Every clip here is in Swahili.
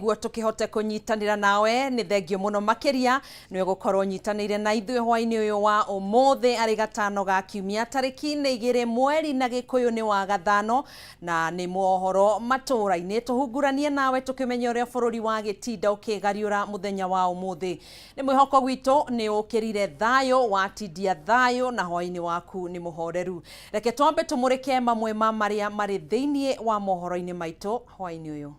Guo tukihote kunyitanira nawe ni thengio muno makiria niwe gukorwo nyitanire na ithuĩ hwaini uyu wa umuthi ari gatano ga kiumia tariki ni 2 mweri na gikuyu ni wa gathano na ni mohoro matũra-inĩ tuhunguranie nawe tukimenya uria bururi wa gitinda ukigariura muthenya wa umuthi ni mwihoko gwitu ni ukirire thayo watindia thayo na hwaini waku ni muhoreru reke twambe tumurike mamwe ma maria mari thiini wa mohoro-ini maitu hwaini uyu.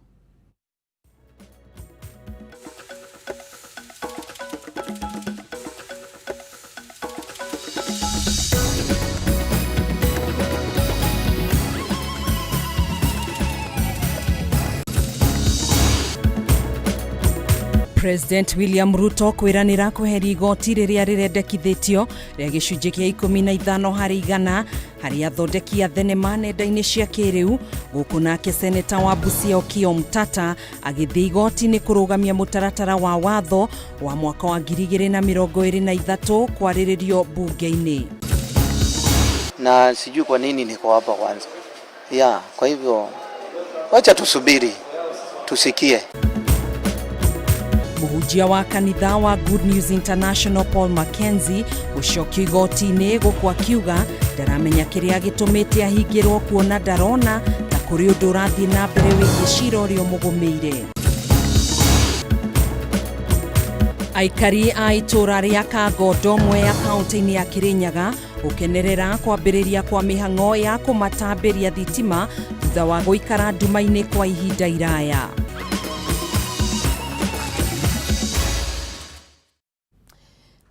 President William Ruto kwiranira kuheri igoti riria rirendekithitio ria gicunjĩ kia 15 harĩ igana hari athondeki a thenema nenda-inĩ cia kĩrĩu gũkũ nake seneta wa Busia Okiya Omtata agĩthiĩ igoti-inĩ kũrũgamia mũtaratara wa watho wa mwaka wa 2023 kwarĩrĩrio bunge-inĩ. Na sijui kwa nini niko hapa kwanza. Kwa hivyo wacha tusubiri tusikie. Mũhunjia wa kanitha wa Good News International Paul Mackenzie ucokio igoti-inĩ gũkũ akiuga ndaramenya kĩrĩa gĩtũmĩte ahingĩrwo kuona ndarona ta kũrĩ ũndũ ũrathiĩ na mbere wĩgiĩ cira ũrĩa ũmũgũmĩire. Aikari a itũra rĩa Kangondo ya kaunti-inĩ ya Kirinyaga gũkenerera kwambĩrĩria kwa mĩhang'o ya kũmatambĩria thitima thutha wa gũikara nduma-inĩ kwa ihinda iraya.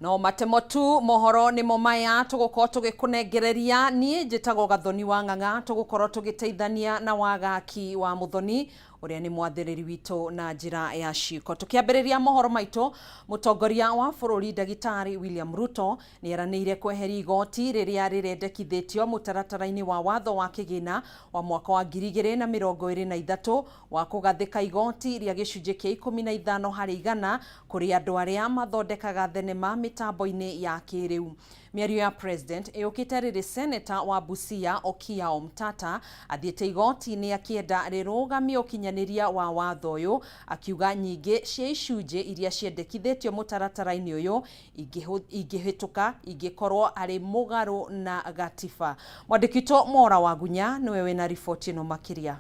No matemotu mohoro ni momaya tugukorwo tugikunengereria nie njitagwo Gathoni wa Ng'ang'a tugukorwo tugiteithania na wagaki wa Muthoni uria ni mwathiriri witu na njira ya ciko. Tukiambiriria mohoro maitu mutongoria wa bururi Ndagitari William Ruto ni eranĩire kweheria igoti riria rirendekithitio mutaratara-ini wa watho wa kigina wa mwaka wa 2023 wa kugathika igoti ria gicunjĩ kia 15 harĩ igana kuri andu aria mathondekaga thenema mitambo-ini ya kĩrĩu. Mĩario ya president yukite riri seneta wa Busia Okiya Omtata athiĩte igoti-inĩ akienda rĩrũgamio ũkinyanĩria wa watho ũyũ akiuga nyingĩ cia icunjĩ iria ciendekithĩtio mũtaratara-inĩ ũyũ ingĩhĩtũka ingĩkorwo arĩ mũgarũ na gatiba. Mwandĩkitwo Mora wa Gunya niwe wĩna riboti ĩno makĩria.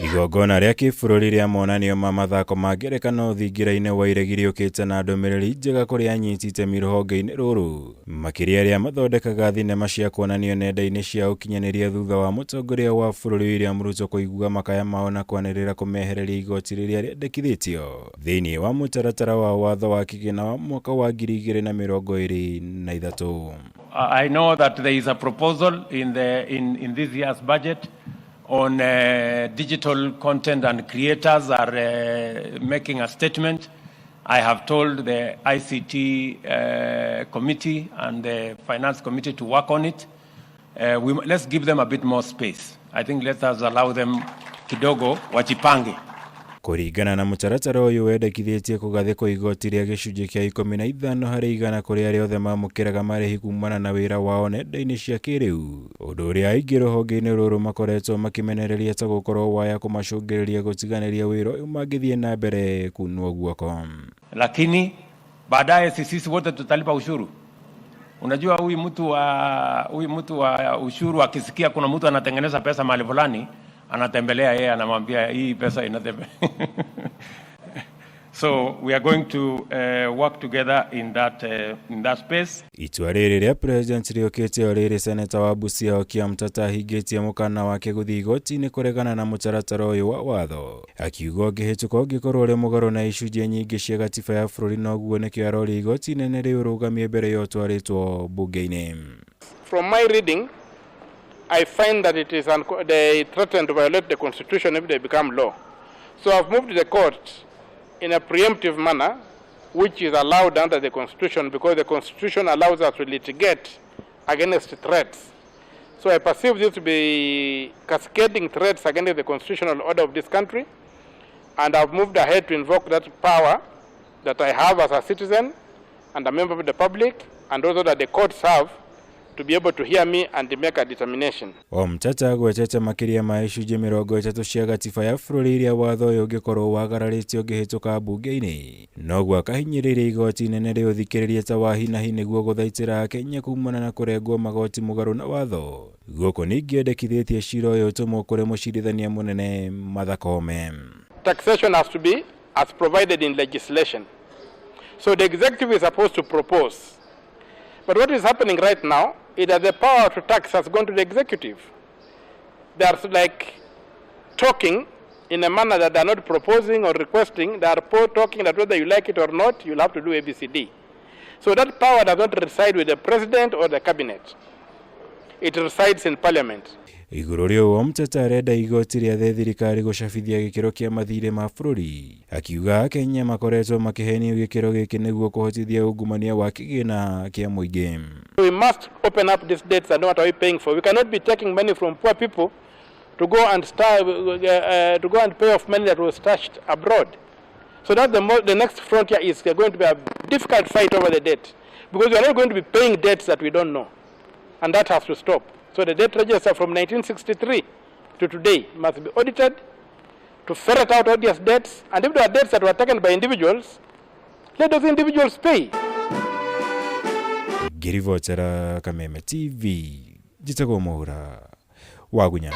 Igongona rĩa kĩbũrũri rĩa monanio ma mathako ma ngerekano thingira-inĩ wa iregi rĩũkĩte na ndũmĩrĩri njega kũrĩ anyiti itemi rũhonge-inĩ rũrũ makĩria arĩa mathondekaga thenema cia kuonanio nenda-inĩ cia ũkinyanĩria thutha wa mũtongoria wa bũrũri William Ruto kũigua makaya mao na kwanĩrĩra kũmehereria igoti rĩrĩa rĩendekithĩtio thĩinĩ wa mũtaratara wa watho wa kĩgĩna wa mwaka wa 2023. I know that there is a proposal in this year's budget on digital content and creators are making a statement. I have told the ICT committee and the finance committee to work on it. Let's give them a bit more space. I think let us allow them kidogo wajipange. Kũringana na mũtaratara ũyũ wendekithĩtie kũgathĩkwo igoti rĩa gĩcunjĩ kĩa 15 harĩ igana kũrĩ arĩa othe mamũkĩraga marĩhi kumana na wĩra wao nenda-inĩ cia kĩrĩu, ũndũ ũrĩa aingĩ rũhonge-inĩ rũrũ makoretwo makimenereria ta gũkorwo waya kũmacũngĩrĩria gũtiganĩria wĩra ũyũ mangĩthiĩ na mbere kunwo guoko. Lakini baadaye sisi wote tutalipa ushuru. Unajua huyu mtu wa ushuru akisikia kuna mtu anatengeneza pesa mahali fulani anatembelea yeye anamwambia hii pesa inatembea. So we are going to work together in that space. Itua rĩrĩ rĩa president rĩũkĩte o rĩrĩ seneta wa Busia Okiya Omtata ahingĩtie mũkana wake gũthiĩ igoti-inĩ kũregana na mũtaratara ũyũ wa watho akiuga ũngĩhĩtũka ũngĩkorwo ũrĩ mũgarũ na icunjĩ nyingĩ cia gatiba ya bũrũri na ũguo nĩkĩo aroria igoti inene rĩũrũgamie mbere ya ũtwarĩtwo bunge-inĩ. From my reading, I find that it is they threaten to violate the constitution if they become law. So I've moved the court in a preemptive manner, which is allowed under the constitution because the constitution allows us to litigate against threats. So I perceive this to be cascading threats against the constitutional order of this country, and I've moved ahead to invoke that power that I have as a citizen and a member of the public, and also that the courts have to be able to hear me and to make a determination. Omtata gwetete makiria ma icunjĩ 30 cia gatiba ya bũrũri iria watho ũyũ ũngĩkorwo wagararĩtio ũngĩhĩtũka mbunge-inĩ. Noguo akahinyĩrĩria igoti inene rĩa ũthikĩrĩria ta wa hinahi nĩguo gũthaitĩra Kenya kumana na kũrengwo magoti mũgarũ na watho. Gũkũ ningĩ endekithĩtie cira ũyũ ũtũmwo kũrĩ mũcirithania mũnene Martha Kameme. Taxation has to be as provided in legislation. So the executive is supposed to propose. But what is happening right now is that the power to tax has gone to the executive. They are like talking in a manner that they are not proposing or requesting. They are talking that whether you like it or not, you'll have to do ABCD. So that power does not reside with the president or the cabinet. It resides in parliament. Igũrũ rĩu Omtata arenda igoti rĩa thirikari gũcabithia gĩkĩro kĩa mathirĩ ma bũrũri, akiuga Kenya makoretwo makĩhenio gĩkĩro gĩkĩ nĩguo kũhotithia ungumania wa kĩgĩna kĩa mũingĩ. We must open up these debts and know what are we paying for. We cannot be taking money from poor people to go and pay off money that was stashed abroad. So that the next frontier is going to be a difficult fight over the debt, because we are not going to be paying debts that we don't know, and that has to stop. So the debt register from 1963 to today must be audited to ferret out odious debts, and if there are debts that were taken by individuals, let those individuals pay. Ngirivotera Kameme TV, jitagwo Mwaura Wagunya.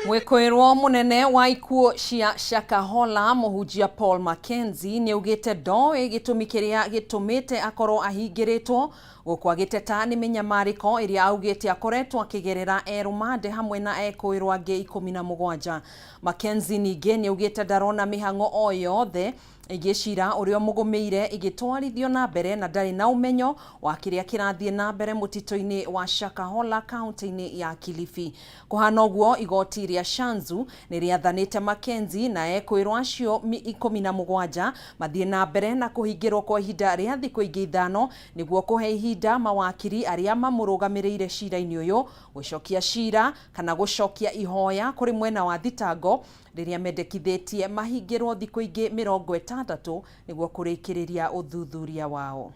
Mwikoirwo munene wa ikuo cia Shakahola muhunjia Paul Mackenzie ni ugite ndoe gitumi kiria gitumite akorwo ahingĩrĩtwo gũkwa gĩteta nĩ minyamariko iria augĩte akoretwo akĩgerera erumande hamwe na ekoirwo angĩ 17. Mackenzie ningĩ ni ugĩte ndarona mĩhang'o o yothe igĩcira ũrĩa mũgũmĩire igĩtwarithio na mbere na ndarĩ na ũmenyo wa kĩrĩa kĩrathiĩ na mbere mũtitũ-inĩ wa Shakahola kaunti-inĩ ya Kilifi. Kũhana ũguo igoti rĩa Shanzu nĩ rĩathanĩte Mackenzie na ekoirwo acio 17 mathiĩ na mbere na kũhingĩrwo kwa ihinda rĩa thikũ ingĩ 5 nĩguo kũhe ihinda mawakiri arĩa mamũrũgamĩrĩire cira-inĩ ũyũ gũcokia cira kana gũcokia ihoya kũrĩ mwena wa thitango rĩrĩa mendekithĩtie mahingĩrwo thikũ ingĩ 60 nĩguo kũrĩkĩrĩria ũthuthuria wao.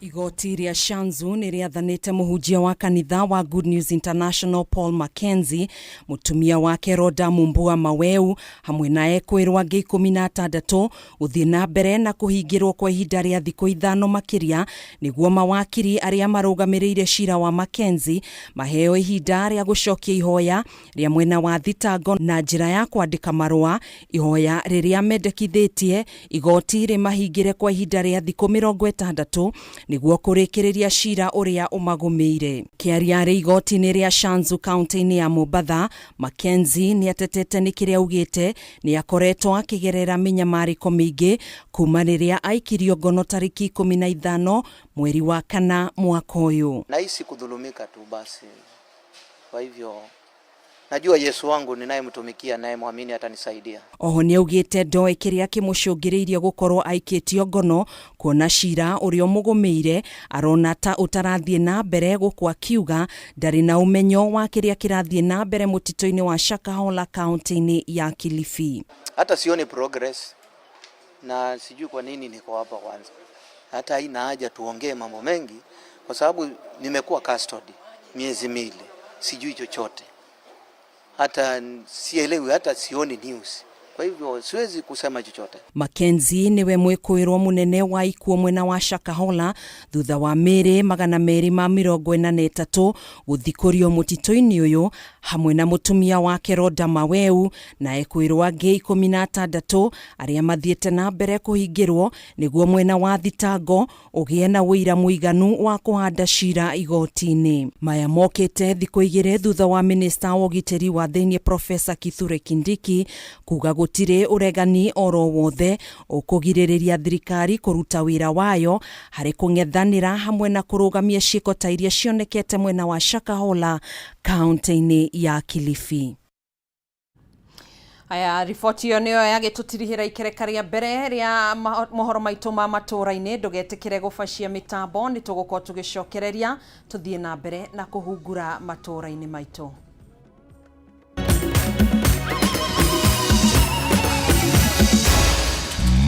Igoti rĩa Shanzu nĩ rĩathanĩte mũhunjia wa kanitha wa Good News International Paul Mackenzie, mũtumia wake Rhoda Mumbua Maweu hamwe na ekoirwo angĩ 16 gũthiĩ na mbere na kũhingĩrwo kwa ihinda rĩa thikũ 5 makĩria nĩguo mawakiri arĩa marũgamĩrĩire cira wa Mackenzie maheo ihinda rĩa gũcokia ihoya rĩa mwena wa thitango na njĩra ya kwandĩka marũa. Ihoya rĩrĩa mendekithĩtie igoti rĩmahingĩre kwa ihinda rĩa thikũ 60 nĩguo kũrĩkĩrĩria cira ũrĩa ũmagũmĩire. Kĩaria rĩ igoti-inĩ rĩa Shanzu kaunti-inĩ ya Mombatha, Mackenzie nĩ atetete nĩ kĩrĩa augĩte nĩ akoretwo akĩgerera mĩnyamarĩko mĩingĩ kuma rĩrĩa aikirio ngono tarĩki 15 mweri wa kana mwaka ũyũ. Nahisi kudhulumika tu basi. Kwa hivyo najua Yesu wangu ninayemtumikia naye muamini atanisaidia. Oho nĩ augĩte ndoe kĩrĩa kĩmũcũngĩrĩirie gũkorwo aikĩtio ngono kuona cira ũrĩa mũgũmĩire arona ta ũtarathiĩ na mbere gũkwa kiuga ndarĩ na ũmenyo wa kĩrĩa kĩrathiĩ na mbere mũtitũ-inĩ wa Shakahola kaunti-inĩ ya Kilifi. Hata sioni progress na sijui kwa nini niko hapa kwanza. Hata haina haja tuongee mambo mengi kwa sababu nimekuwa custody miezi 2 sijui chochote. Hata sielewi, hata sioni news. Kwa hivyo siwezi kusema chochote. Mackenzie niwe mwĩkũĩrwo munene wa ikuo mwena wa Shakahola thutha wa mĩrĩ 243 gũthikũrio mũtitũ-inĩ ũyũ hamwe na mũtumia wake Rhoda Maweu na ekũĩrwo angĩ 16 arĩa mathiĩte na mbere kũhingĩrwo nĩguo mwena wa thitango ũgĩe na wĩira mũiganu wa kũhanda cira igoti-inĩ. Maya mokĩte thikũ 2 thutha wa minista wa ũgitĩri wa thĩinĩ Professor Kithure Kindiki kuga gũtirĩ ũregani oro wothe ũkũgirĩrĩria thirikari kũruta wĩra wayo harĩ kũng'ethanĩra hamwe na kũrũgamia ciĩko ta iria cionekete mwena wa Shakahola kaunti-inĩ ya Kilifi. Aya riboti yo niyo yagĩtũtirihĩra ikereka rĩa mbere rĩa mohoro maitũ ma matũũra-inĩ. Ndũgetĩkĩre gũbashia mĩtambo nĩ tũgũkorwo tũgĩcokereria tũthiĩ na mbere na kũhungura matũũra-inĩ maitũ.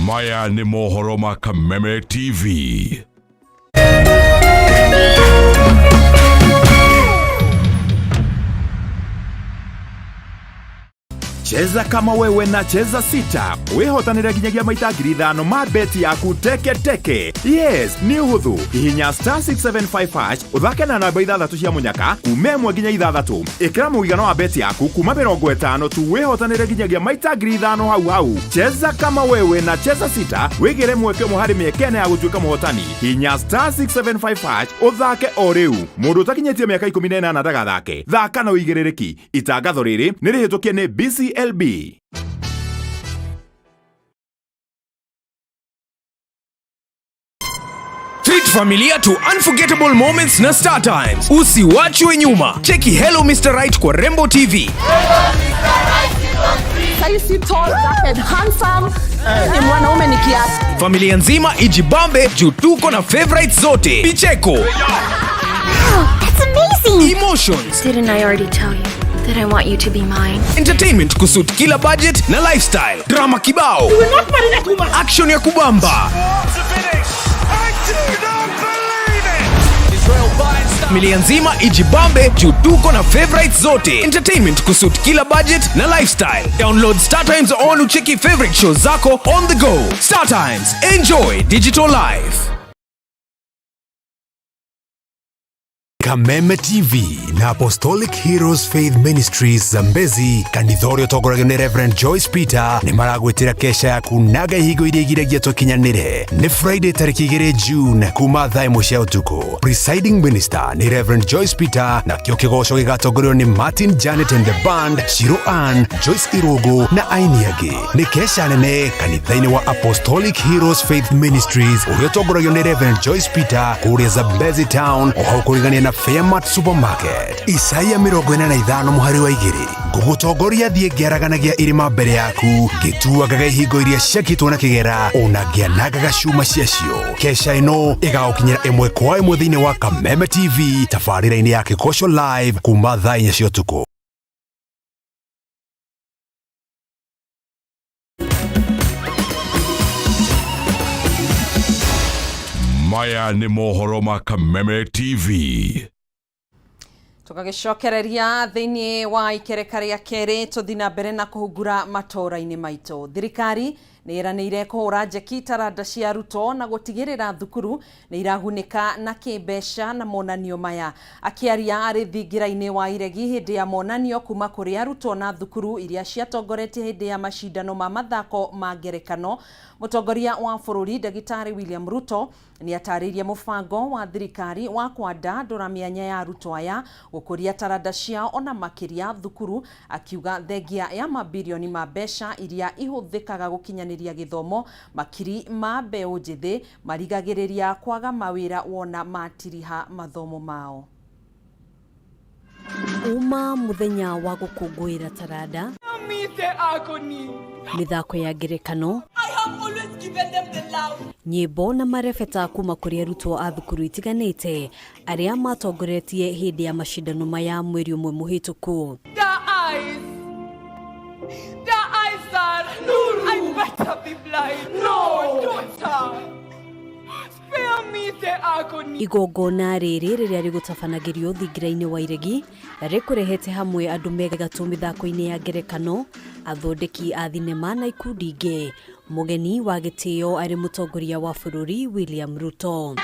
Maya ni mohoro ma Kameme TV. Cheza kama wewe na cheza sita. Wehotanira ginyagia maita 5,000 ma beti yaku teke. Yes, ni uhuthu. Hihinya star 675# uthake na namba 6 cia munyaka kume mwe ginya 6. Ikira muigano wa beti yaku kuma 50 tu wehotanira ginyagia maita 5,000 hau. Cheza kama wewe na cheza sita. Wigire mweke muhari miekene ya gutuika muhotani. Hihinya star 675# uthake o riu. Mundu utakinyetie miaka 18 ndagathake. Thaka na uigirereki. Itangatho riri ni rihitukie ni BCLB. Treat familia to unforgettable moments na Star Times. Usiwachwe nyuma. Cheki Hello Mr. Right kwa Rembo TV. Saisi tall, dark and handsome. Ni mwanaume ni kiasi. Familia nzima ijibambe juu tuko na favorites zote. Picheko. That's amazing. Emotions. Didn't I already tell you that I want you to be mine? Entertainment kusuit kila budget na lifestyle. Drama kibao. Action ya kubamba. Familia nzima ijibambe juu tuko na favorites zote. Entertainment kusuit kila budget na lifestyle. Download Star Times on ucheki favorite shows zako on the go. Star Times, enjoy digital life. Kameme TV na Apostolic Heroes Faith Ministries Zambezi kanithorio togoragio ni Reverend Joyce Peter ni maragwitira kesha ya kunaga higo iregiragia tokinyanire ni Friday tariki 2 June kuma thaa 1 cia utuku. Presiding minister ni Reverend Joyce Peter na kio kigosho gigatogorio ni Martin Janet and the band, Shiro Ann, Joyce Irogo na Ainiagi. Ni kesha nene kanithaini wa Apostolic Heroes Faith Ministries urio togoragio ni Reverend Joyce Peter kuria Zambezi town oho kurigania na Fairmart Supermarket. Isaya 45 muhari wa 2 gugutongoria thie ngiaraganagia irima mbere yaku gituagaga ihingo iria ciakitwo na kigera unagianagaga cuma ciacio. Kesha ino igaukinyira 1 kwa 1 thiini wa Kameme TV tabarira-ini ya Kikosho live kuma thaa 4 cia utuku. Maya ni mohoro ma Kameme TV. Tukagicokereria thiini wa ikereka ria keri tuthina mbere na kuhungura matũra-inĩ maitũ. Thirikari nĩ iranĩire kũhũra njeki taranda cia arutwo na gũtigĩrĩra thukuru nĩ iragunĩka na kĩmbeca na monanio maya. Akĩaria arĩ thingira-inĩ wa iregi hĩndĩ ya monanio kuma kũrĩ arutwo na thukuru iria ciatongoretie hĩndĩ ya macindano ma mathako ma ngerekano, mũtongoria wa bũrũri Ndagĩtarĩ William Ruto nĩ atarĩirie mũbango wa thirikari wa kwandandũra mĩanya ya arutwo aya gũkũria taranda ciao ona makĩria thukuru, akiuga thengia ya mabilioni ma mbeca iria ihũthĩkaga gũkinyanĩria gĩthomo makiri ma mbeũ njĩthĩ marigagĩrĩria kwaga mawĩra wona matiriha mathomo mao. Uma muthenya wa gũkũngũĩra taranda mĩthako ya ngerekano, nyĩmbo na marebeta kuma kũrĩ arutwo a thukuru itiganĩte arĩa matongoretie hĩndĩ ya macindano maya mweri ũmwe mũhĩtũku. Igongona rĩrĩ rĩrĩa rĩgũtabanagĩrio thingira-inĩ wa iregi rĩkũrehete hamwe andũ megatũ mĩthako-inĩ ya ngerekano, athondeki a thinema na ikundi ingĩ. Mũgeni wa gĩtĩo arĩ mũtongoria wa bũrũri William Ruto.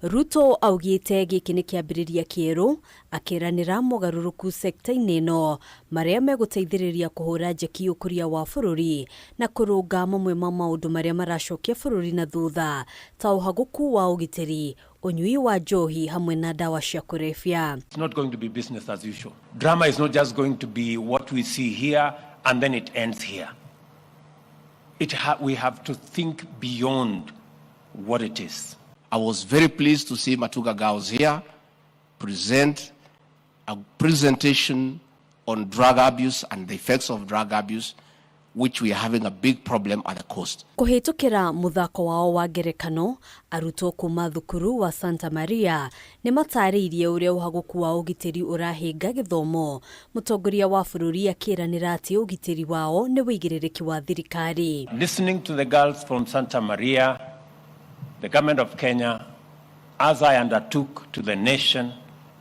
Ruto augĩte gĩkĩ nĩ kĩambĩrĩria kĩerũ, akĩranĩra mogarũrũku sekta-inĩ ĩno marĩa megũteithĩrĩria kũhũra njeki ũkũria wa bũrũri na kũrũnga mamwe ma maũndũ marĩa maracokia bũrũri na thutha ta ũhagũku wa ũgitĩri, ũnyui wa njohi hamwe na ndawa cia kũrebia. It's not going to be business as usual. Drama is not just going to be what we see here and then it ends here. We have to think beyond what it is. I was very pleased to see Matuga girls here present a presentation on drug abuse and the effects of drug abuse, which we are having a big problem at the coast. Kuhitukira muthako wao wa ngerekano, arutwo kuma thukuru wa Santa Maria nĩ matarĩirie ũrĩa ũhagũku wa ũgitĩri ũrahinga gĩthomo. Mũtongoria wa bũrũri akĩranĩra atĩ ũgitĩri wao nĩ wĩigĩrĩrĩki wa thirikari. Listening to the girls from Santa Maria, the government of Kenya as I undertook to the nation,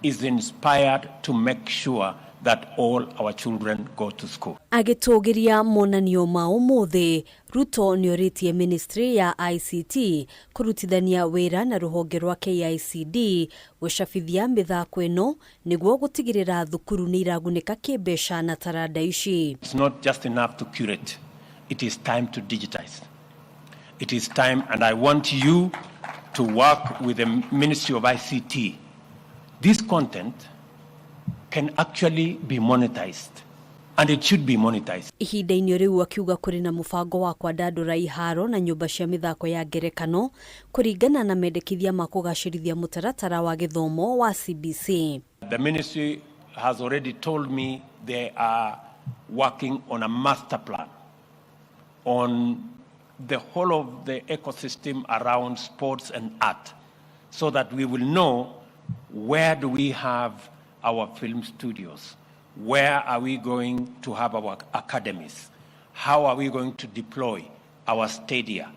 is inspired to make sure that all our children go to school. Agitogiria monanio ma umuthi, Ruto nioritie ministry ya ICT kurutithania wira na ruhonge rwa KICD gucabithia mithako ino niguo gutigirira thukuru ni iraguneka kibesha na taranda ici. It's not just enough to curate. It is time to digitize. It is time, and I want you to work with the Ministry of ICT. This content can actually be monetized, and it should be monetized. Ihinda-inĩ riu akiuga kuri na mubango wa kwandandura iharo na nyumba cia mithako ya ngerekano kuringana na mendekithia ma kugacirithia mutaratara wa githomo wa CBC. The ministry has already told me they are working on a master plan on the whole of the ecosystem around sports and art, so that we will know where do we have our film studios, where are we going to have our academies, how are we going to deploy our stadia,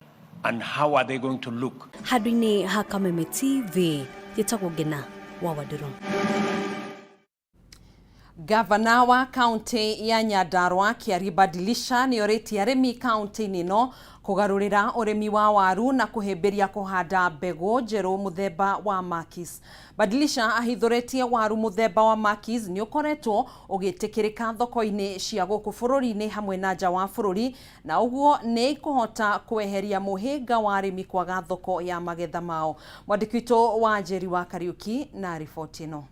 and how are they going to look. Hadini ha Kameme TV, yetagwo Ngina wa Wadiro. Gavana wa kaunti ya Nyandarua Kiaribadilisha ni oreti aremi kaunti nino kugarurira uremi wa waru na kuhemberia kuhanda mbegu njeru muthemba wa Makis. Badilisha ahithuretie waru muthemba wa Makis ni ukoretwo ugitikirika thoko-ini cia guku bururi-ini hamwe na nja wa bururi, na uguo ni kuhota kweheria muhinga wa arimi kwaga thoko ya magetha mao. Mwandiki witũ wa Njeri wa Kariuki na riboti ino.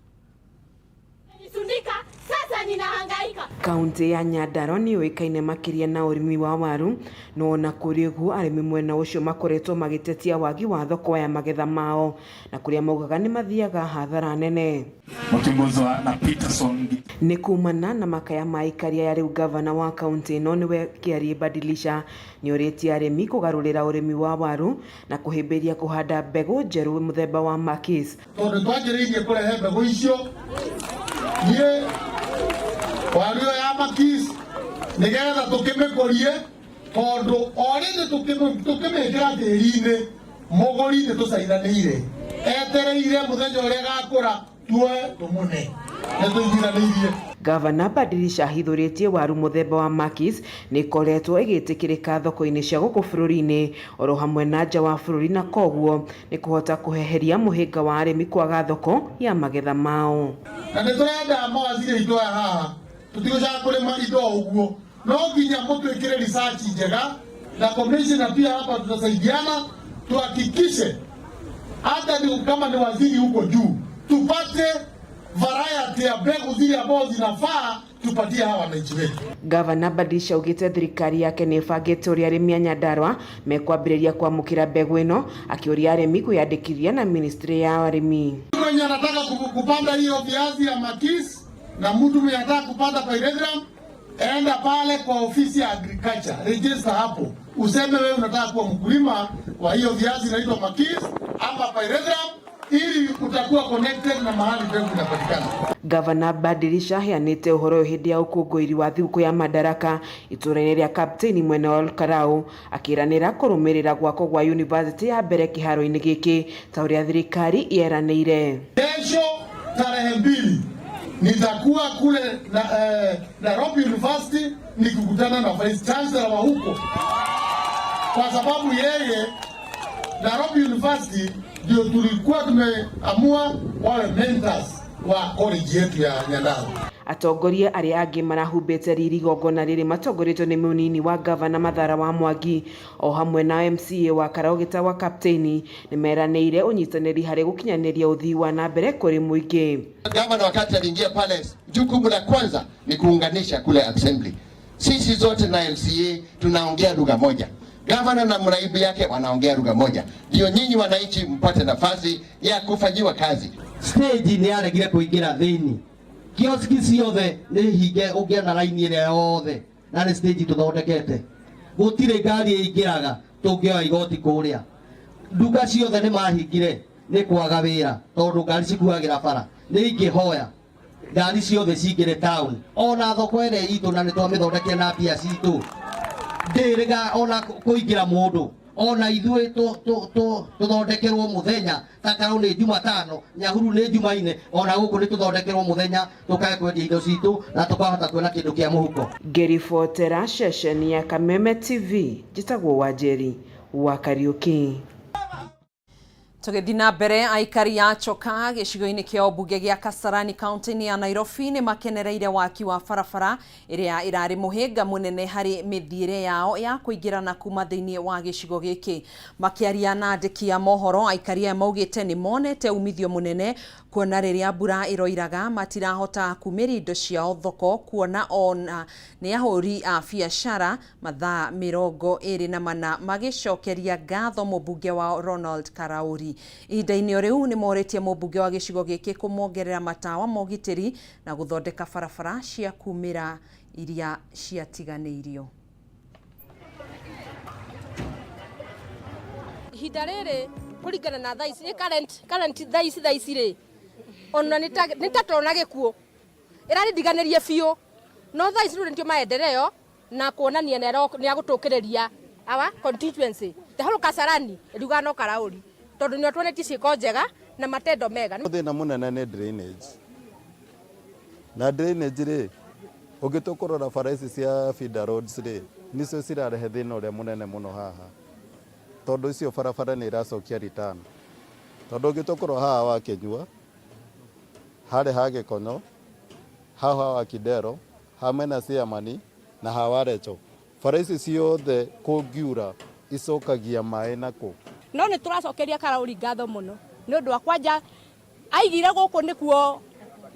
Kaunti ya Nyandarua ni yoikaine makiria na urimi wa waru, no na kuri uguo arimi mwena ucio makoretwo magitetia wagi wa thoko ya magetha mao, na kuria maugaga ni mathiaga hathara nene. Mukingozwa na Peterson ni kumana na makaya maikaria ya riu gavana wa kaunti ino niwe Kiaribadilisha ni oreti arimi kugarurira urimi wa waru na kuhimberia kuhanda mbegu njeru muthemba wa Makis. Tondu twagiriirie kurehe mbegu icio ye wario ya Makis nigetha tukimikorie tondu orinde tukimikira tiri-ini muguri ni tucaithanire etereire muthenya uria gakura tuwe tumune netuithanire. Gavana Badilisha ahithuritie waru muthemba wa Makis ni koretwo igitikirika thoko-ini cia guku bururi-ini oro hamwe na nja wa bururi, na koguo ni kuhota kuheheria muhinga wa arimi kwaga thoko ya magetha mao. Na ni turenda mawaziri indo ya haha tutigocaka kurima indo uguo, no nginya mutwikire research njega na commissioner pia hapa tutasaidiana tuhakikishe hata ni kama ni waziri huko juu tupate variety ya mbegu zile ambazo zinafaa tupatie hawa wananchi wetu. Gavana Badilisha ugite thirikari yake ni bangite uria arimi a Nyandarua mekwambiriria kwamukira mbegu ino, akiuria arimi kuyandikithia na ministry ya arimi. Mwenye anataka kupanda hiyo viazi ya Makis na mtu mwenye anataka kupanda pyrethrum, enda pale kwa ofisi ya agriculture, register hapo, useme wewe unataka kuwa mkulima wa hiyo viazi inaitwa Makis ama pyrethrum, ili utakuwa connected na mahali mbegu inapatikana. Gavana Badilisha hianite uhoro hindi ya ukungwiri wa thigũkũ ya Madaraka itũra-inĩ ria Kapteni mwena wa Olkarau, akiranira kurumirira gwako gwa university ya mbere kiharo-inĩ giki ta uria thirikari yeranĩire. Kesho tarehe 2 nitakuwa kule Nairobi University nikikutana na Vice Chancellor wa huko, kwa sababu yeye Nairobi University ndio tulikuwa tumeamua wawe mentors wa college yetu ya Nyandarua. Atongoria aria angi marahumbite riri gongona riri matongoretwo ni munini wa gavana Mathara wa Mwangi o hamwe na MCA wa Karaugita wa Kapteni ni meranĩire unyitanĩri hari gukinyaniria uthii wa na mbere kuri muingi. Gavana wakati aliingia pale, jukumu la kwanza ni kuunganisha kule assembly. Sisi zote na MCA tunaongea lugha moja. Gavana na mraibu yake wanaongea lugha moja. Ndio nyinyi wananchi mpate nafasi ya kufanyiwa kazi. Stage ni aregire kuingira thini. Kioski ciothe ni hinge ugia na line ile yothe. Na ni stage tuthondekete. Gutire ngari ingiraga tungioya igoti kuria. Nduka ciothe ni mahingire ni kwaga wira tondu ngari cikuagira bara. Ni ingihoya ngari ciothe cingire town. Ona thoko ene itu na ni twamithondekia na pia citu. Ndiriga ona kuingira mundu ona ithuĩ tũthondekerwo mũthenya takarau nĩ Jumatano Nyahuru nĩ Jumaine ona gũkũ nĩ tũthondekerwo mũthenya tũkae kwendia indo citũ na tũkahota kuona kĩndũ kĩa mũhuko. Ngĩribotera ceceni ya Kameme TV njĩtagwo Wanjeri wa Kariuki. Tugithina mbere aikari a Choka gĩcigo-inĩ kĩa ũmbunge gĩa Kasarani kaunti-inĩ ya Nairobi nĩ makenereire waki wa barabara ĩrĩa ĩrarĩ mũhĩnga mũnene harĩ mĩthiĩre yao ya kũingĩrana kuma thĩinĩ wa gĩcigo gĩkĩ. Makĩaria na andĩki a mohoro, aikari aya maugĩte nĩ monete umithio mũnene kuona rĩrĩa mbura ĩroiraga matirahota kumĩria indo ciao thoko, kuona ona nĩ ahũri a biacara mathaa 24 magĩcokeria ngatho mũmbunge wa Ronald Karauri. Ihinda-inĩ rĩu nĩ morĩtie mũmbunge wa gĩcigo gĩkĩ kũmongerera matawa ma ũgitĩri na gũthondeka barabara cia kumĩra iria ciatiganĩirio. Ihinda rĩrĩ kũringana na thaa ici current thaa ici rĩ ona nĩ ta tona gĩkuũ ĩrarĩdiganĩrie biũ, no thaa ici nĩtio maendeleo na kuonania nĩ agũtũkĩrĩria our constituency the whole Kasarani riuga no Karauri tondũ nĩ tuonetie ciĩko njega na matendo mega. Thĩna mũnene nĩ drainage, na drainage rĩ ũngĩtũkũrora bara ici cia feeder roads rĩ nicio cirarehe thĩna ũrĩa mũnene mũno haha, tondũ icio barabara nĩ iracokia return, tondũ ũngĩtũkũrora haha wa Kenyua harĩ ha Gĩkonyo haha wa Kidero hamena Siamani na Hawarecho, bara ici ciothe kũngiura icokagia maĩ nako. No nĩ tũracokeria Karauri ngatho mũno nĩ ũndũ wa kwanja aigire gũkũ nĩkuo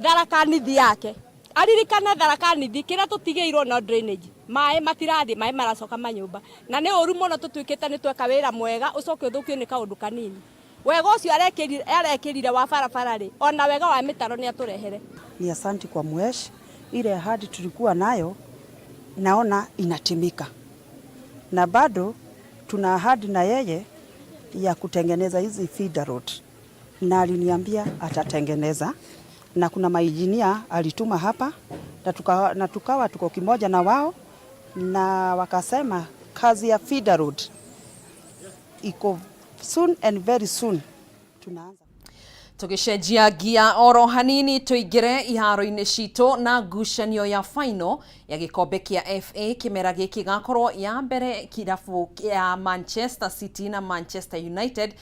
Tharaka Nithi yake, aririkana Tharaka Nithi kĩrĩa tũtigĩirwo no drainage, maĩ matirathi, maĩ maracoka manyũmba, na nĩ ũru mũno tũtuĩkĩte nĩ tweka wĩra mwega ũcoke ũthũkio nĩ kaũndũ kanini. Wega ũcio arekĩrire wa barabara rĩ ona wega wa mĩtaro nĩ atũrehere. Ni asanti kwa Mwesh, ile ahadi tulikuwa nayo naona inatimika, na bado tuna ahadi na yeye ya kutengeneza hizi feeder road, na aliniambia atatengeneza, na kuna mainjinia alituma hapa na tukawa tuko kimoja na wao, na wakasema kazi ya feeder road iko soon and very soon tunaanza. Tugicenjia gia oro hanini tuingire iharo-inĩ citũ na ngucanio ya final ya gĩkombe kĩa FA kĩmera gĩkĩ gakorwo ya mbere kirabu ya Manchester City na Manchester United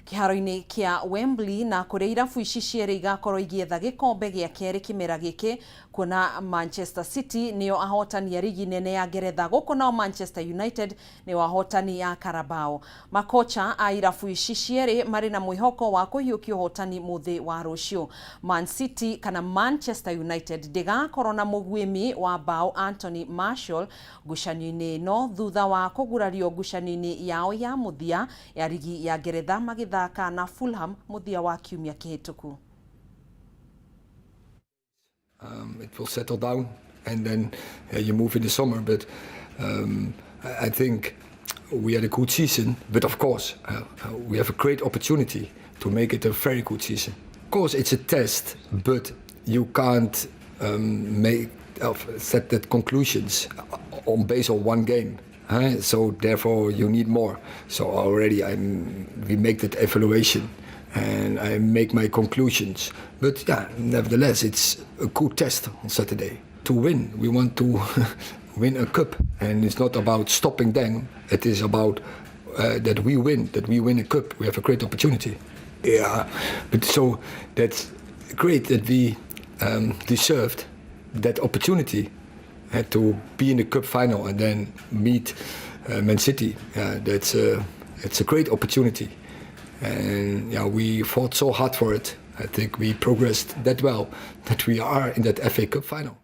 kĩharo-inĩ kĩa Wembley, na kũrĩa irabu ici cierĩ igakorwo igĩetha gĩkombe gĩa kerĩ kĩmera gĩkĩ, kuona Manchester City nĩo ahotani ya rigi nene ya Ngeretha, gũkũ nao Manchester United nĩo ahotani ya Carabao. Makocha a irabu ici cierĩ marĩ na mwĩhoko wa kũhiũkia ũhotani mũthĩ wa rũciũ. Man City kana Manchester United ndĩgakorwo na mũguĩmi wa bao Anthony Martial ngucanio-inĩ ĩno thutha wa kũgurario ngucanio-inĩ yao ya mũthia ya rigi ya Ngeretha magĩthaka na Fulham mũthia wa kiumia kĩhĩtũku. It will settle down and then you move in the summer, but I think we had a good season, but of course we have a great opportunity to make it a very good season. Of course it's a test, but you can't set that conclusions on based on one game. So therefore you need more. So already we make that evaluation and I make my conclusions. But yeah, nevertheless, it's a good test on Saturday. To win, we want to win a cup, and it's not about stopping them. It is about that we win a cup. We have a great opportunity. Yeah, but so that's great that we deserved that opportunity to be in the cup final and then meet Man City. It's a great opportunity. And yeah, we fought so hard for it. I think we progressed that well that we are in that FA Cup final.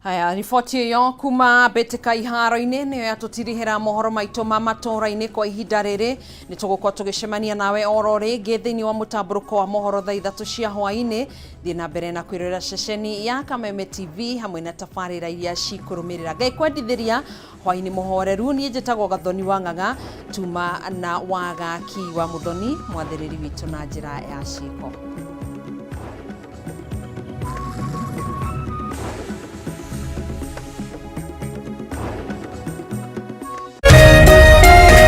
Haya, riboti ĩyo kuma mbĩtĩka iharo-inĩ nĩyo yatũtirihĩra mohoro maitũ ma matũũra-inĩ kwa ihinda rĩrĩ. Nĩ tũgũkorwo tũgĩcemania nawe oro rĩngĩ thĩinĩ wa mũtambũrũko wa mohoro thaa 3 cia hwaĩ-inĩ. Thiĩ na mbere na kwĩrorera ceceni ya Kameme TV hamwe na tabarĩra iria cikũrũmĩrĩra. Ngai kwendithĩria hwaĩ-inĩ mũhoreru. Niĩ njĩtagwo Gathoni wa Ng'ang'a, tuma na wagaki wa Muthoni mwathĩrĩri witũ na njĩra ya ciĩko.